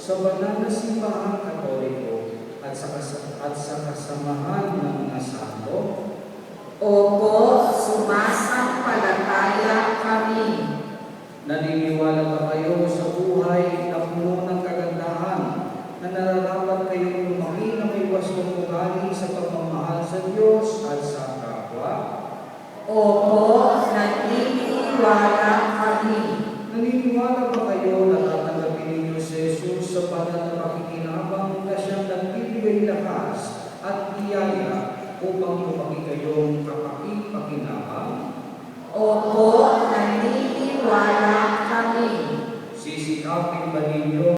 sa banal na simbahang Katoliko at sa kasamahan ng mga santo? Opo, sumasampalataya kami. Naniniwala ba kayo sa buhay na puno ng kagandahan na nararapat kayong lumaki na may wastong ugali sa pagmamahal sa Diyos at sa kapwa? Opo, naniniwala kami. Naniniwala ba kayo na tatanggapin ninyo si Jesus sa banal na pakikinabang na siyang nagbibigay lakas at biyaya upang lumaki kayong kapaki-pakinabang? Opo, naniniwala kami. Sisikapin ba ninyo